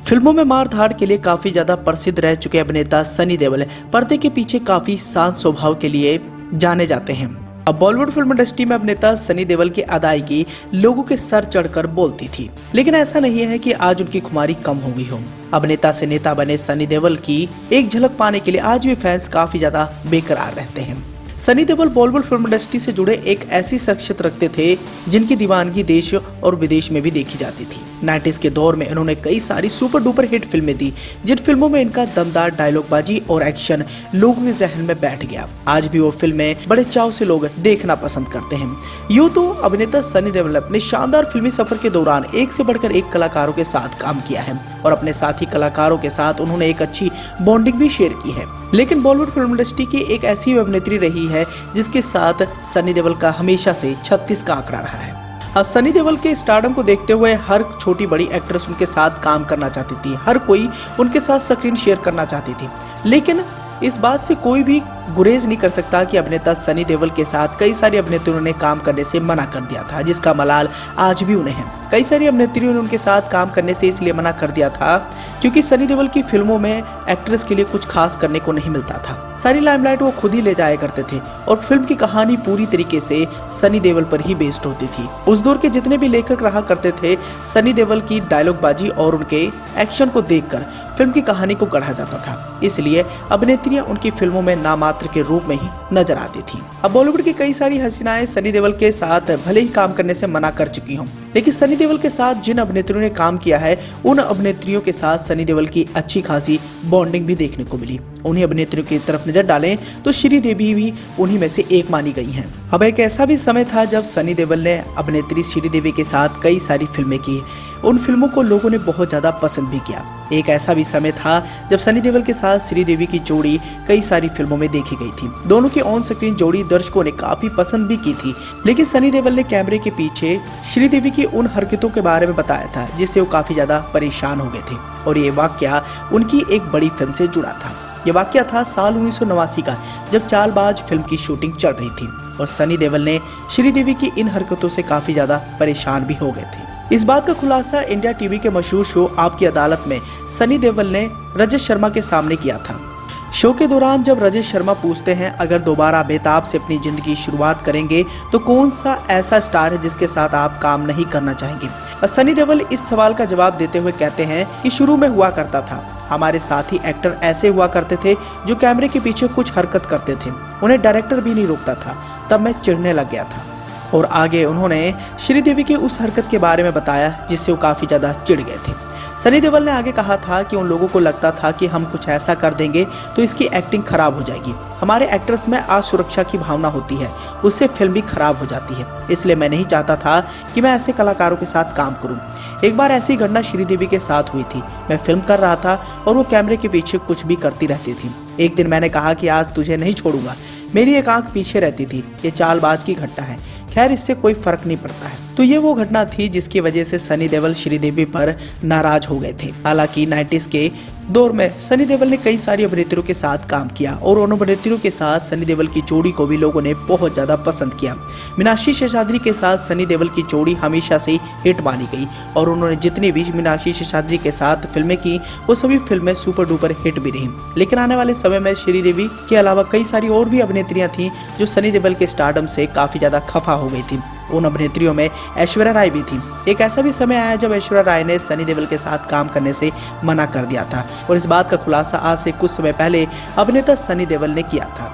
फिल्मों में मार धाड़ के लिए काफी ज्यादा प्रसिद्ध रह चुके अभिनेता सनी देओल पर्दे के पीछे काफी शांत स्वभाव के लिए जाने जाते हैं। अब बॉलीवुड फिल्म इंडस्ट्री में अभिनेता सनी देओल की अदायगी लोगों के सर चढ़कर बोलती थी, लेकिन ऐसा नहीं है कि आज उनकी खुमारी कम हो गई हो। अभिनेता से नेता बने सनी देओल की एक झलक पाने के लिए आज भी फैंस काफी ज्यादा बेकरार रहते हैं। सनी देओल बॉलीवुड फिल्म इंडस्ट्री से जुड़े एक ऐसी शख्सियत रखते थे जिनकी दीवानगी देश और विदेश में भी देखी जाती थी। 90s के दौर में इन्होंने कई सारी सुपर डुपर हिट फिल्में दी, जिन फिल्मों में इनका दमदार डायलॉगबाजी और एक्शन लोगों के जहन में बैठ गया। आज भी वो फिल्में बड़े चाव से लोग देखना पसंद करते हैं। यूं तो अभिनेता सनी देओल ने अपने शानदार फिल्मी सफर के दौरान एक से बढ़कर एक कलाकारों के साथ काम किया है और अपने साथी कलाकारों के साथ उन्होंने एक अच्छी बॉन्डिंग भी शेयर की है। लेकिन बॉलीवुड फिल्म इंडस्ट्री की एक ऐसी अभिनेत्री रही है जिसके साथ सनी देओल का हमेशा से 36 का आंकड़ा रहा है। अब सनी देओल के स्टारडम को देखते हुए हर छोटी बड़ी एक्ट्रेस उनके साथ काम करना चाहती थी, हर कोई उनके साथ स्क्रीन शेयर करना चाहती थी। लेकिन इस बात से कोई भी गुरेज नहीं कर सकता कि अभिनेता सनी देओल के साथ कई सारी अभिनेत्रियों ने काम करने से मना कर दिया था, जिसका मलाल आज भी उन्हें है। कई सारी अभिनेत्रियों ने उनके साथ काम करने से इसलिए मना कर दिया था क्योंकि सनी देओल की फिल्मों में एक्ट्रेस के लिए कुछ खास करने को नहीं मिलता था। सारी लाइमलाइट वो खुद ही ले जाया करते थे और फिल्म की कहानी पूरी तरीके से सनी देओल पर ही बेस्ड होती थी। उस दौर के जितने भी लेखक रहा करते थे, सनी देओल की डायलॉगबाजी और उनके एक्शन को देखकर फिल्म की कहानी को गढ़ा जाता था। इसलिए अभिनेत्रियां उनकी फिल्मों में नामात्र के रूप में ही नजर आती थी। अब बॉलीवुड की कई सारी हसीनाएं सनी देओल के साथ भले ही काम करने से मना कर चुकी हों, लेकिन सनी देओल के साथ जिन अभिनेत्रियों ने काम किया है उन अभिनेत्रियों के साथ सनी देओल की अच्छी खासी बॉन्डिंग भी देखने को मिली। उन्हीं अभिनेत्रियों की तरफ नजर डालें तो श्रीदेवी भी उन्हीं में से एक मानी गई हैं। अब एक ऐसा भी समय था जब सनी देओल ने अभिनेत्री श्रीदेवी के साथ कई सारी फिल्में की। उन फिल्मों को लोगों ने बहुत ज्यादा पसंद भी किया। एक ऐसा भी समय था जब सनी देओल के साथ श्रीदेवी की जोड़ी कई सारी फिल्मों में देखी गई थी। दोनों की ऑन स्क्रीन जोड़ी दर्शकों ने काफी पसंद भी की थी, लेकिन सनी देओल ने कैमरे के पीछे श्रीदेवी की उन हरकतों के बारे में बताया था जिससे वो काफी ज्यादा परेशान हो गए थे और ये वाकया उनकी एक बड़ी फिल्म से जुड़ा था। ये वाकया था साल 1989 का, जब चालबाज फिल्म की शूटिंग चल रही थी और सनी देओल ने श्रीदेवी की इन हरकतों से काफी ज्यादा परेशान भी हो गए थे। इस बात का खुलासा इंडिया टीवी के मशहूर शो आपकी अदालत में सनी देओल ने रजत शर्मा के सामने किया था। शो के दौरान जब रजत शर्मा पूछते हैं अगर दोबारा बेताब से अपनी जिंदगी शुरुआत करेंगे तो कौन सा ऐसा स्टार है जिसके साथ आप काम नहीं करना चाहेंगे, सनी देओल इस सवाल का जवाब देते हुए कहते हैं कि शुरू में हुआ करता था, हमारे साथी एक्टर ऐसे हुआ करते थे जो कैमरे के पीछे कुछ हरकत करते थे, उन्हें डायरेक्टर भी नहीं रोकता था, तब मैं चिढ़ने लग गया था। और आगे उन्होंने श्रीदेवी की उस हरकत के बारे में बताया जिससे वो काफी ज्यादा चिढ़ गए थे। सनी देओल ने आगे कहा था कि उन लोगों को लगता था कि हम कुछ ऐसा कर देंगे तो इसकी एक्टिंग खराब हो जाएगी। हमारे एक्टर्स में असुरक्षा की भावना होती है, उससे फिल्म भी खराब हो जाती है, इसलिए मैं नहीं चाहता था कि मैं ऐसे कलाकारों के साथ काम करूं। एक बार ऐसी घटना श्रीदेवी के साथ हुई थी। मैं फिल्म कर रहा था और वो कैमरे के पीछे कुछ भी करती रहती थी। एक दिन मैंने कहा कि आज तुझे नहीं छोड़ूंगा। मेरी एक आंख पीछे रहती थी। ये चालबाज की घटना है, खैर इससे कोई फर्क नहीं पड़ता है। तो ये वो घटना थी जिसकी वजह से सनी देओल श्रीदेवी पर नाराज हो गए थे। हालांकि 90s के दौर में सनी देओल ने कई सारी अभिनेत्रियों के साथ काम किया और उन अभिनेत्रियों के साथ सनी देओल की जोड़ी को भी लोगों ने बहुत ज्यादा पसंद किया। मीनाक्षी शेषाद्री के साथ सनी देओल की जोड़ी हमेशा से हिट मानी गई और उन्होंने जितनी भी मीनाक्षी शेषाद्री के साथ फिल्में की वो सभी फिल्में सुपर डुपर हिट भी रही। लेकिन आने वाले समय में श्रीदेवी के अलावा कई सारी और भी अभिनेत्रियां थी जो सनी देओल के स्टारडम से काफी ज्यादा खफा हो गई थी। उन अभिनेत्रियों में ऐश्वर्या राय भी थी। एक ऐसा भी समय आया जब ऐश्वर्या राय ने सनी देओल के साथ काम करने से मना कर दिया था और इस बात का खुलासा आज से कुछ समय पहले अभिनेता सनी देओल ने किया था।